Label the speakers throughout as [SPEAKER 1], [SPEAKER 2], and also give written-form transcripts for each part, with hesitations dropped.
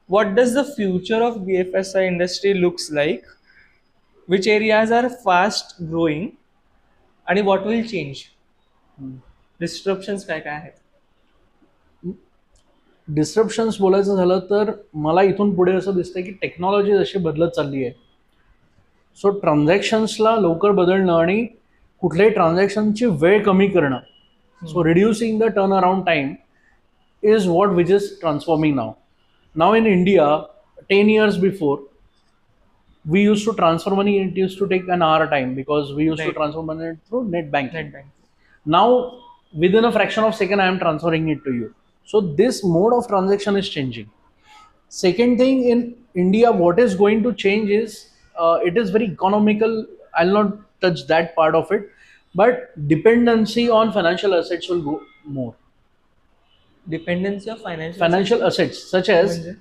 [SPEAKER 1] What does the future of BFSI industry looks like? Which areas are fast growing आणि what will change? Disruptions काय काय आहेत?
[SPEAKER 2] डिस्ट्रप्शन्स बोलायचं झालं तर मला इथून पुढे असं दिसतंय की टेक्नॉलॉजी जशी बदलत चालली आहे, सो ट्रान्झॅक्शन्सला लवकर बदलणं आणि कुठल्याही ट्रान्झॅक्शनची वेळ कमी करणं, so reducing the turnaround time is what which is transforming now. Now in India, 10 years before, we used to transfer money, it used to take an hour time because we used to
[SPEAKER 1] Right.
[SPEAKER 2] transfer money through net banking.
[SPEAKER 1] Net bank.
[SPEAKER 2] Now, within a fraction of a second, I am transferring it to you. So this mode of transaction is changing. Second thing, in India, what is going to change is it is very economical. I'll not touch that part of it, but dependency on financial assets will go more.
[SPEAKER 1] Dependency of financial
[SPEAKER 2] Financial
[SPEAKER 1] assets
[SPEAKER 2] assets such as
[SPEAKER 1] म्हणजे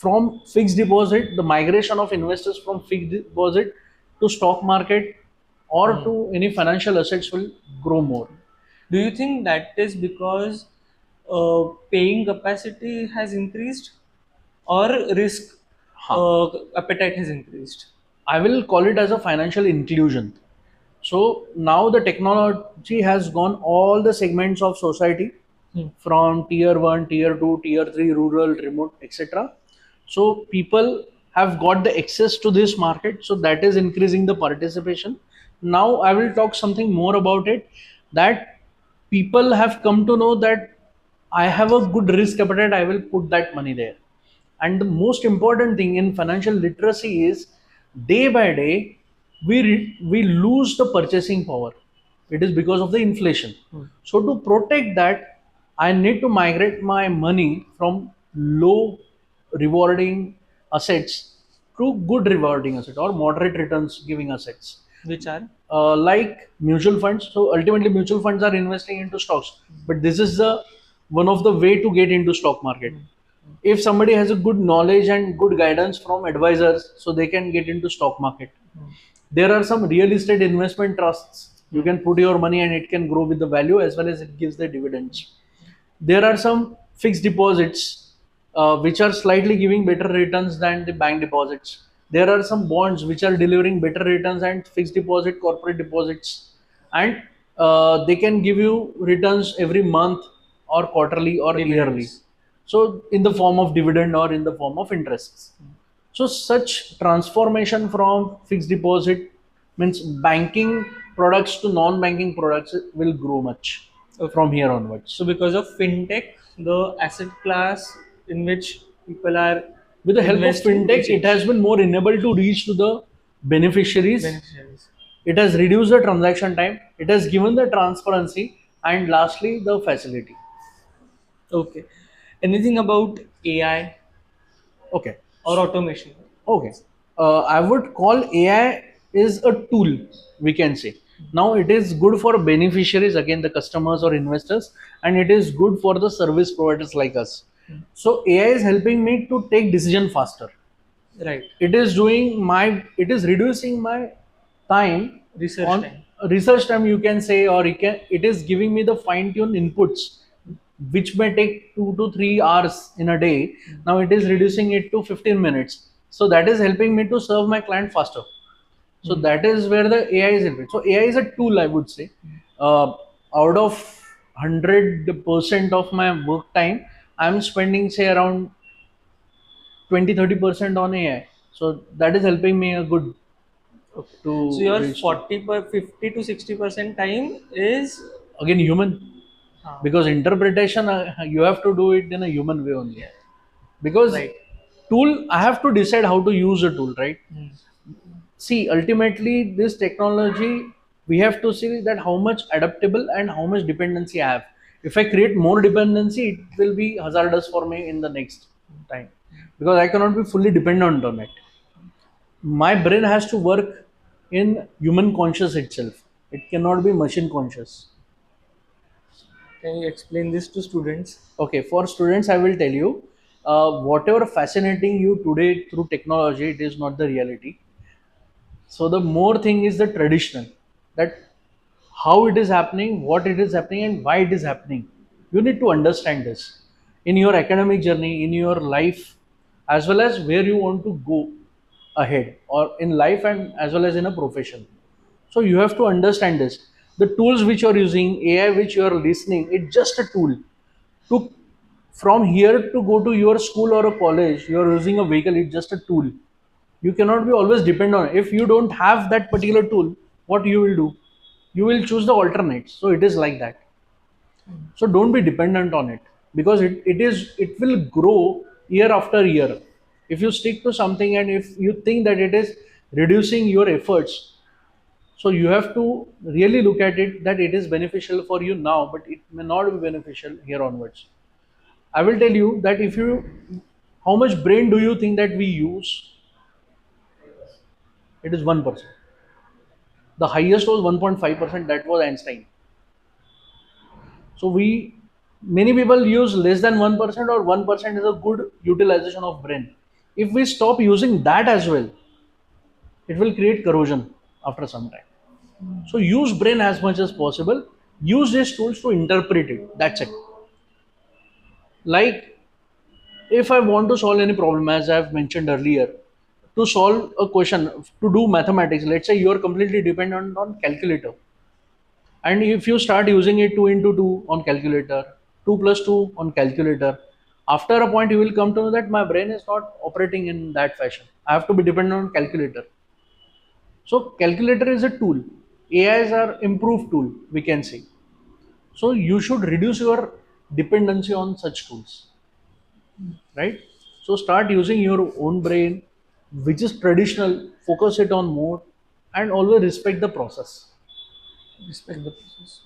[SPEAKER 2] from fixed deposit, the migration of investors from fixed deposit to stock market or to any financial assets will grow more.
[SPEAKER 1] do you think that is because paying capacity has increased or risk
[SPEAKER 2] Huh.
[SPEAKER 1] appetite has increased?
[SPEAKER 2] I will call it as a financial inclusion. So now the technology has gone all the segments of society from tier 1, tier 2, tier 3, rural, remote, etc. So people have got the access to this market, so that is increasing the participation. Now I will talk something more about it, that people have come to know that I have a good risk appetite, I will put that money there. And the most important thing in financial literacy is day by day we lose the purchasing power. It is because of the inflation. So to protect that, I need to migrate my money from low rewarding assets to good rewarding assets or moderate returns giving assets,
[SPEAKER 1] Which are?
[SPEAKER 2] like mutual funds. So ultimately mutual funds are investing into stocks, but this is the one of the way to get into stock market. If somebody has a good knowledge and good guidance from advisors, so they can get into stock market. There are some real estate investment trusts, you can put your money and it can grow with the value as well as it gives the dividends. There are some fixed deposits which are slightly giving better returns than the bank deposits. There are some bonds which are delivering better returns and fixed deposit corporate deposits, and they can give you returns every month or quarterly or yearly,
[SPEAKER 1] Dividends.
[SPEAKER 2] so in the form of dividend or in the form of interests. So such transformation from fixed deposit means banking products to non-banking products will grow much from here onwards.
[SPEAKER 1] So because of fintech, the asset class in which people are
[SPEAKER 2] With the help of
[SPEAKER 1] investing will
[SPEAKER 2] fintech, it
[SPEAKER 1] change.
[SPEAKER 2] has been more enabled to reach to the beneficiaries.
[SPEAKER 1] Beneficiaries.
[SPEAKER 2] It has reduced the transaction time. It has given the transparency, and lastly, the facility.
[SPEAKER 1] Okay. Anything about AI
[SPEAKER 2] Okay.
[SPEAKER 1] or automation?
[SPEAKER 2] Okay. I would call AI is a tool, we can say. Now it is good for beneficiaries, again the customers or investors, and it is good for the service providers like us. So AI is helping me to take decision faster.
[SPEAKER 1] Right.
[SPEAKER 2] It is reducing my time
[SPEAKER 1] Research
[SPEAKER 2] on
[SPEAKER 1] time.
[SPEAKER 2] research time, you can say, or it is giving me the fine tune inputs which may take 2 to 3 hours in a day. Now it is reducing it to 15 minutes, so that is helping me to serve my client faster. So that is where the AI is helping. So AI is a tool, I would say. Out of 100% of my work time, I'm spending say around 20-30% on AI. So that is helping me a good
[SPEAKER 1] Okay. So
[SPEAKER 2] to
[SPEAKER 1] your
[SPEAKER 2] reach to
[SPEAKER 1] 50 to 60% time is
[SPEAKER 2] again human,
[SPEAKER 1] uh,
[SPEAKER 2] because interpretation you have to do it in a human way only,
[SPEAKER 1] yeah.
[SPEAKER 2] because
[SPEAKER 1] Right.
[SPEAKER 2] tool I have to decide how to use a tool, right?
[SPEAKER 1] Hmm.
[SPEAKER 2] See, ultimately this technology, we have to see that how much adaptable and how much dependency I have. If I create more dependency, it will be hazardous for me in the next time, because I cannot be fully dependent on it. My brain has to work in human conscious itself, it cannot be machine conscious.
[SPEAKER 1] Can you explain this to students?
[SPEAKER 2] Okay, for students, I will tell you, whatever fascinating you today through technology, it is not the reality. So the more thing is the traditional, that how it is happening, what it is happening, and why it is happening. You need to understand this in your academic journey, in your life. as well as where you want to go ahead or in life and as well as in a profession. So you have to understand this. The tools which you are using, AI which you are listening, it's just a tool to from here to go to your school or a college. You are using a vehicle, it's just a tool. You cannot be always depend on it. If you don't have that particular tool, what you will do? You will choose the alternates. So it is like that. So don't be dependent on it, because it will grow year after year. If you stick to something and if you think that it is reducing your efforts, so you have to really look at it that it is beneficial for you now, but it may not be beneficial here onwards. I will tell you that if you, how much brain do you think that we use? It is 1%. The highest was 1.5%. That was Einstein. So we, many people use less than 1%, or 1% is a good utilization of brain. If we stop using that as well, it will create corrosion after some time. So use brain as much as possible. Use these tools to interpret it. That's it. Like if I want to solve any problem, as I've mentioned earlier, to solve a question, to do mathematics, let's say you are completely dependent on calculator. And if you start using it 2 into 2 on calculator, 2 plus 2 on calculator, after a point you will come to know that my brain is not operating in that fashion. I have to be dependent on calculator. So calculator is a tool. AIs are improved tool, we can say. So you should reduce your dependency on such tools, right? So start using your own brain, which is traditional, focus it on more, and always respect the process.
[SPEAKER 1] Respect the process.